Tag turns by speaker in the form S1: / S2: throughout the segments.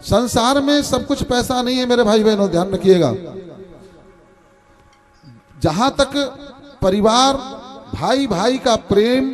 S1: संसार में सब कुछ पैसा नहीं है मेरे भाई बहनों, ध्यान रखिएगा। जहां तक परिवार, भाई भाई का प्रेम,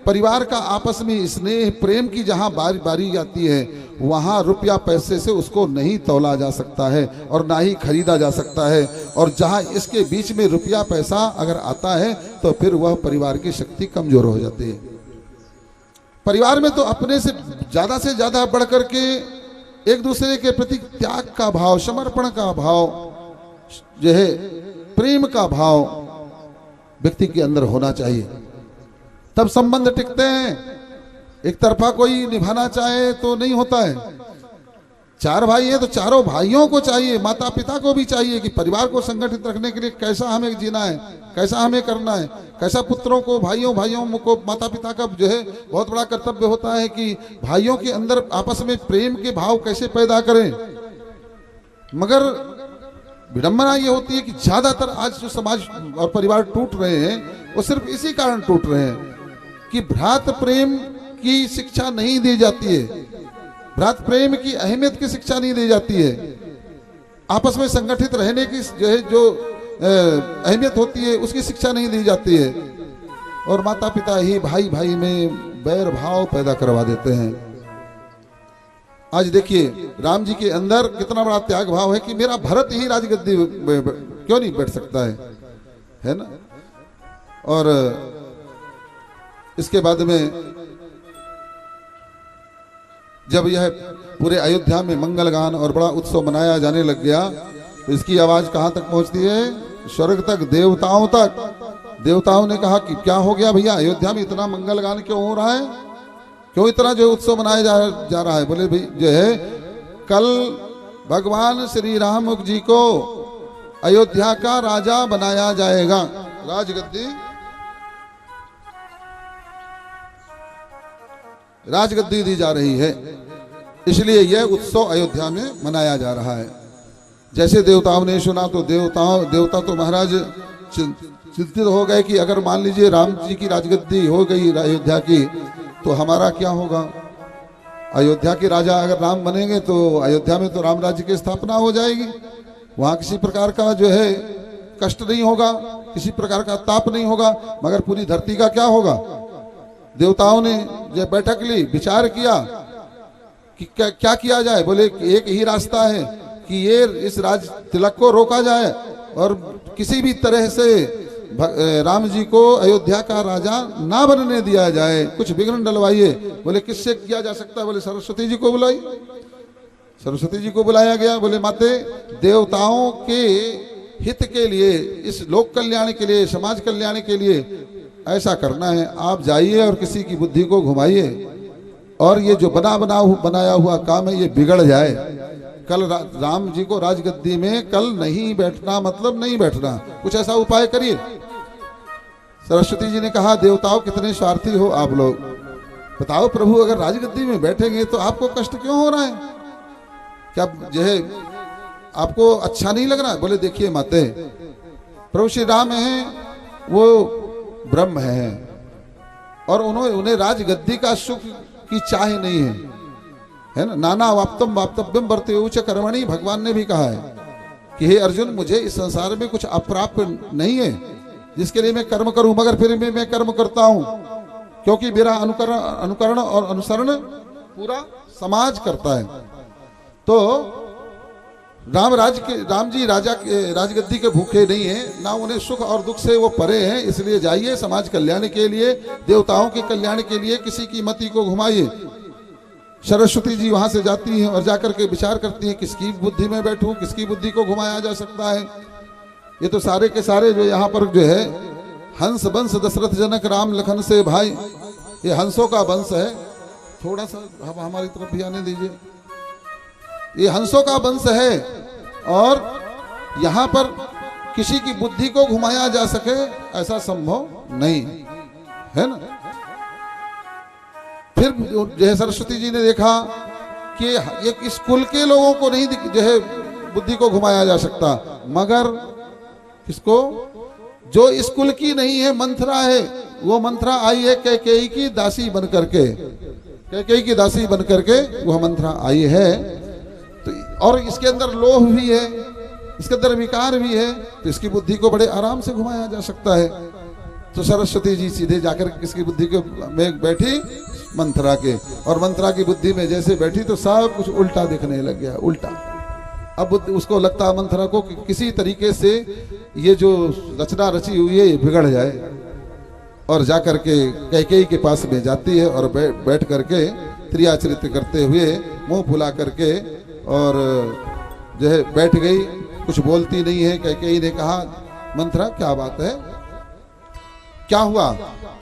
S1: परिवार का आपस में स्नेह प्रेम की जहां बारी बारी आती है, वहां रुपया पैसे से उसको नहीं तौला जा सकता है और ना ही खरीदा जा सकता है। और जहां इसके बीच में रुपया पैसा अगर आता है तो फिर वह परिवार की शक्ति कमजोर हो जाती है। परिवार में तो अपने से ज्यादा बढ़ करके एक दूसरे के प्रति त्याग का भाव, समर्पण का भाव जो है, प्रेम का भाव व्यक्ति के अंदर होना चाहिए, तब संबंध टिकते हैं। एक तरफा कोई निभाना चाहे तो नहीं होता है। चार भाई हैं तो चारों भाइयों को चाहिए, माता पिता को भी चाहिए कि परिवार को संगठित रखने के लिए कैसा हमें जीना है, कैसा हमें करना है, कैसा पुत्रों को, भाइयों को, माता पिता का जो है बहुत बड़ा कर्तव्य होता है कि भाइयों के अंदर आपस में प्रेम के भाव कैसे पैदा करें। मगर विडंबना ये होती है कि ज्यादातर आज जो समाज और परिवार टूट रहे हैं वो सिर्फ इसी कारण टूट रहे हैं कि भ्रात प्रेम की शिक्षा नहीं दी जाती है, भ्रात प्रेम की अहमियत की शिक्षा नहीं दी जाती है, आपस में संगठित रहने की जो अहमियत होती है उसकी शिक्षा नहीं दी जाती है, और माता पिता ही भाई भाई में बैर भाव पैदा करवा देते हैं। आज देखिए राम जी के अंदर कितना बड़ा त्याग भाव है कि मेरा भरत ही राजगद्दी क्यों नहीं बैठ सकता है ना। और इसके बाद में जब यह पूरे अयोध्या में मंगल गान और बड़ा उत्सव मनाया जाने लग गया तो इसकी आवाज कहां तक पहुंचती है? स्वर्ग तक, देवताओं तक। देवताओं ने कहा कि क्या हो गया भैया, अयोध्या में इतना मंगल गान क्यों हो रहा है, क्यों इतना जो उत्सव मनाया जा रहा है? बोले भाई जो है कल भगवान श्री राम जी को अयोध्या का राजा बनाया जाएगा, राजगद्दी दी जा रही है, इसलिए यह उत्सव अयोध्या में मनाया जा रहा है। जैसे देवताओं ने सुना तो देवता तो महाराज चिंतित हो गए कि अगर मान लीजिए राम जी की राजगद्दी हो गई अयोध्या की तो हमारा क्या होगा? अयोध्या के राजा अगर राम बनेंगे तो अयोध्या में तो राम राज्य की स्थापना हो जाएगी, वहां किसी प्रकार का जो है कष्ट नहीं होगा, किसी प्रकार का ताप नहीं होगा, मगर पूरी धरती का क्या होगा? देवताओं ने जब बैठक ली, विचार किया कि क्या किया जाए। बोले एक ही रास्ता है कि ये इस राज तिलक को रोका जाए और किसी भी तरह से राम जी को अयोध्या का राजा ना बनने दिया जाए, कुछ विघ्न डलवाइए। बोले किससे किया जा सकता है? बोले सरस्वती जी को बुलाइए। सरस्वती जी को बुलाया गया। बोले माते, देवताओं के हित के लिए, इस लोक कल्याण के लिए, समाज कल्याण के लिए ऐसा करना है, आप जाइए और किसी की बुद्धि को घुमाइए और ये जो बनाया हुआ काम है ये बिगड़ जाए। कल राम जी को राजगद्दी में कल नहीं बैठना, मतलब नहीं बैठना, कुछ ऐसा उपाय करिए। सरस्वती जी ने कहा, देवताओं कितने स्वार्थी हो आप लोग, बताओ प्रभु अगर राजगद्दी में बैठेंगे तो आपको कष्ट क्यों हो रहा है? क्या जो है आपको अच्छा नहीं लग रहा है? बोले देखिए माते, प्रभु श्री राम हैं वो ब्रह्म है और उन्हें राजगद्दी का सुख की चाह नहीं है ना। नाना वाप्तम वाप्तव्यम वर्ते उच्च कर्मणि, भगवान ने भी कहा है कि हे अर्जुन, मुझे इस संसार में कुछ अप्राप्त नहीं है जिसके लिए मैं कर्म करूं, मगर फिर भी मैं कर्म करता हूं क्योंकि मेरा अनुकरण और अनुसरण पूरा समाज करता है। तो राम जी राजगद्दी के भूखे नहीं है, ना उन्हें सुख और दुख से वो परे हैं, इसलिए जाइए समाज कल्याण के लिए, देवताओं के कल्याण के लिए किसी की मति को घुमाइए। सरस्वती जी वहां से जाती हैं और जाकर के विचार करती हैं किसकी बुद्धि में बैठूं, किसकी बुद्धि को घुमाया जा सकता है। ये तो सारे के सारे जो यहाँ पर जो है हंस वंश दशरथ जनक राम लखन से भाई, ये हंसों का वंश है। थोड़ा सा हमारी तरफ भी आने दीजिए। ये हंसों का वंश है और यहाँ पर किसी की बुद्धि को घुमाया जा सके ऐसा संभव नहीं है ना। फिर जो है सरस्वती जी ने देखा कि एक स्कूल के लोगों को नहीं जो है बुद्धि को घुमाया जा सकता, मगर किसको? जो स्कूल की नहीं है, मंथरा है, वो मंथरा आई है कैकेयी की दासी बन करके, कैकेयी की दासी बन करके वह मंथरा आई है। और इसके अंदर लोभ भी है, इसके अंदर विकार भी है, तो इसकी बुद्धि को बड़े आराम से घुमाया जा सकता है। तो सरस्वती जी सीधे जाकर इसकी बुद्धि के में बैठी मंथरा के, और मंथरा की बुद्धि में जैसे बैठी तो सब कुछ उल्टा दिखने लग गया, उल्टा। अब उसको लगता मंथरा को कि किसी तरीके से ये जो रचना रची हुई है ये बिगड़ जाए, और जाकर के कैकेयी के पास में जाती है और बैठ करके त्रियाचरित करते हुए मुंह फुला करके और जो है बैठ गई, कुछ बोलती नहीं है। कैकेयी ने कहा मंथरा क्या बात है, क्या हुआ,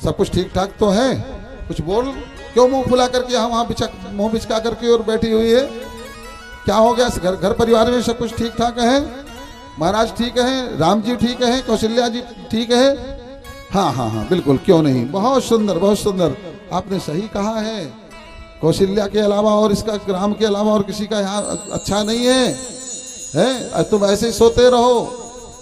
S1: सब कुछ ठीक ठाक तो है, कुछ बोल, क्यों मुंह फुला करके यहाँ वहाँ मुंह बिचका करके और बैठी हुई है, क्या हो गया, घर परिवार में सब कुछ ठीक ठाक है, महाराज ठीक है, राम जी ठीक है, कौशल्या जी ठीक है? हाँ हाँ हाँ बिल्कुल, क्यों नहीं, बहुत सुंदर बहुत सुंदर, आपने सही कहा है, कौशल्या के अलावा और इसका राम के अलावा और किसी का यहाँ अच्छा नहीं है? तुम ऐसे ही सोते रहो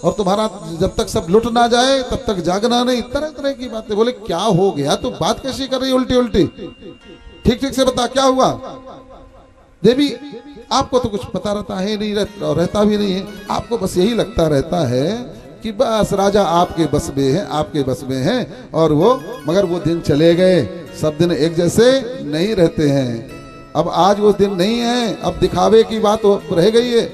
S1: और तुम्हारा जब तक सब लुट ना जाए तब तक जागना नहीं, तरह तरह की बातें। बोले क्या हो गया, तू बात कैसी कर रही उल्टी उल्टी, ठीक ठीक से बता क्या हुआ। देवी आपको तो कुछ पता रहता है नहीं, रहता भी नहीं है, आपको बस यही लगता रहता है कि बस राजा आपके बस में है, आपके बस में है, और वो मगर वो दिन चले गए, सब दिन एक जैसे नहीं रहते हैं। अब आज वो दिन नहीं है, अब दिखावे की बात रह गई है।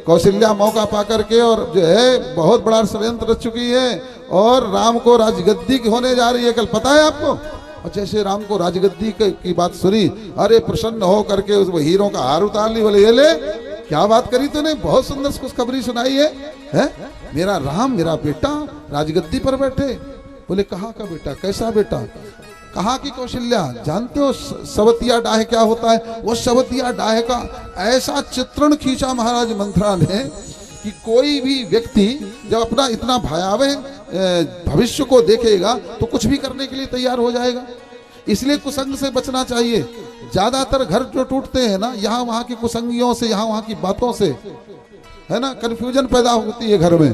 S1: कौशल्या मौका पा करके और जो है बहुत बड़ा षड्यंत्र रच चुकी है और राम को राजगद्दी होने जा रही है, कल पता है आपको। और जैसे राम को राजगद्दी की बात सुनी, अरे प्रसन्न हो करके उस हीरों का हार उतार ली, बोले ये ले क्या बात करी तूने, बहुत सुंदर खुशखबरी सुनाई है? मेरा राम मेरा बेटा राजगद्दी पर बैठे। बोले कहाँ का बेटा, कैसा बेटा, कहाँ की कौशल्या, जानते हो सवतिया डाह क्या होता है? वो सवतिया डाह का ऐसा चित्रण खींचा महाराज मंथरा ने कि कोई भी व्यक्ति जब अपना इतना भयावह भविष्य को देखेगा तो कुछ भी करने के लिए तैयार हो जाएगा। इसलिए कुसंग से बचना चाहिए। ज्यादातर घर जो टूटते हैं ना, यहाँ वहाँ की कुसंगियों से, यहाँ वहाँ की बातों से, है ना, कंफ्यूजन पैदा होती है घर में।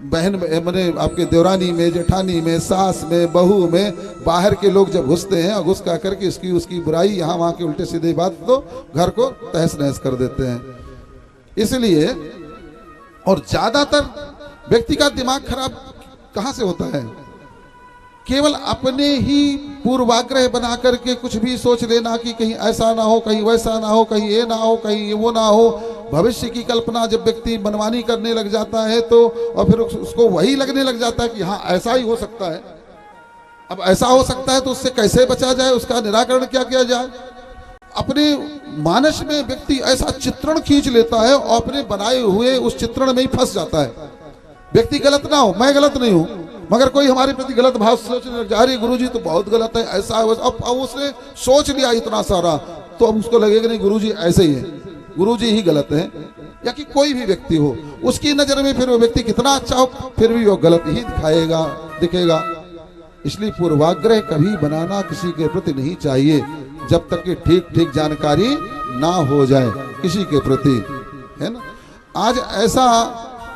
S1: बहन मैंने आपके देवरानी में, जेठानी में, सास में, बहू में, बाहर के लोग जब घुसते हैं और घुस का करके इसकी उसकी बुराई, यहाँ वहाँ के उल्टे सीधे बात, तो घर को तहस नहस कर देते हैं। इसलिए और ज्यादातर व्यक्ति का दिमाग खराब कहाँ से होता है? केवल अपने ही पूर्वाग्रह बना करके कुछ भी सोच लेना कि कहीं ऐसा ना हो, कहीं वैसा ना हो, कहीं ये ना हो, कहीं ये वो ना हो। भविष्य की कल्पना जब व्यक्ति मनमानी करने लग जाता है तो और फिर उसको वही लगने लग जाता है कि हाँ ऐसा ही हो सकता है। अब ऐसा हो सकता है तो उससे कैसे बचा जाए, उसका निराकरण क्या किया जाए? अपने मानस में व्यक्ति ऐसा चित्रण खींच लेता है और अपने बनाए हुए उस चित्रण में ही फंस जाता है। व्यक्ति गलत ना हो, मैं गलत नहीं हूं, मगर कोई हमारे प्रति गलत भाव सोचने लग जा रही, गुरुजी तो बहुत गलत है, ऐसा है। अब उसने सोच लिया इतना सारा, तो अब उसको लगेगा नहीं गुरुजी ऐसे ही है, गुरुजी ही गलत है। या कि कोई भी व्यक्ति हो, उसकी नजर में फिर वो व्यक्ति कितना अच्छा हो, फिर भी वो गलत ही दिखेगा। इसलिए पूर्वाग्रह कभी बनाना किसी के प्रति नहीं चाहिए, जब तक कि ठीक ठीक जानकारी ना हो जाए किसी के प्रति, है ना। आज ऐसा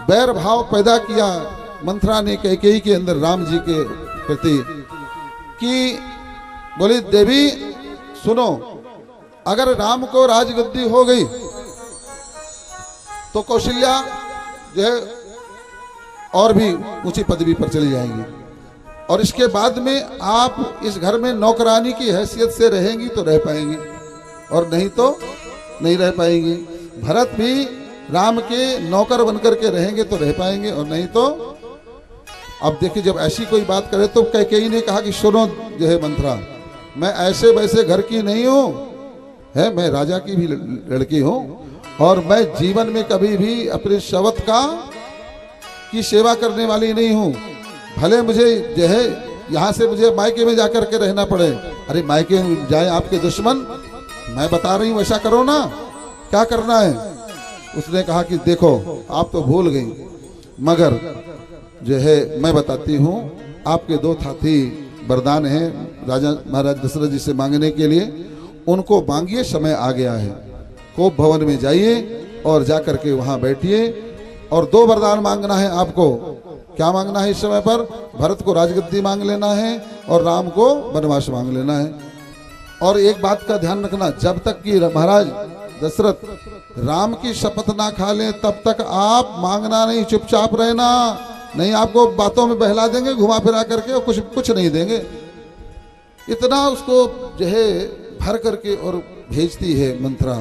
S1: बैर भाव पैदा किया मंथरा ने कैकेयी के अंदर राम जी के प्रति कि बोली देवी सुनो, अगर राम को राजगद्दी हो गई तो कौशल्या जो है और भी ऊंची पदवी पर चली जाएंगी, और इसके बाद में आप इस घर में नौकरानी की हैसियत से रहेंगी तो रह पाएंगी, और नहीं तो नहीं रह पाएंगी। भरत भी राम के नौकर बनकर के रहेंगे तो रह पाएंगे, और नहीं तो। अब देखिए जब ऐसी कोई बात करे तो कैकेयी ने कहा कि सुनो जो है मंथरा, मैं ऐसे वैसे घर की नहीं हूँ, है मैं राजा की भी लड़की हूँ, और मैं जीवन में कभी भी अपने शवत की सेवा करने वाली नहीं हूँ। भले मुझे जो है यहाँ से मुझे मायके में जाकर के रहना पड़े। अरे मायके में जाए आपके दुश्मन, मैं बता रही हूँ वैसा करो ना, क्या करना है। उसने कहा कि देखो आप तो भूल गई, मगर जो है मैं बताती हूँ, आपके दो साथी वरदान हैं राजा महाराज दशरथ जी से मांगने के लिए, उनको मांगिए, समय आ गया है। कोप भवन में जाइए और जाकर के वहाँ बैठिए, और दो वरदान मांगना है आपको। क्या मांगना है इस समय पर? भरत को राजगद्दी मांग लेना है और राम को वनवास मांग लेना है। और एक बात का ध्यान रखना, जब तक कि महाराज दशरथ, राम की शपथ ना खा लें तब तक आप मांगना नहीं, चुपचाप रहना, नहीं आपको बातों में बहला देंगे घुमा फिरा करके और कुछ कुछ नहीं देंगे। इतना उसको जो है भर करके और भेजती है मंत्रा।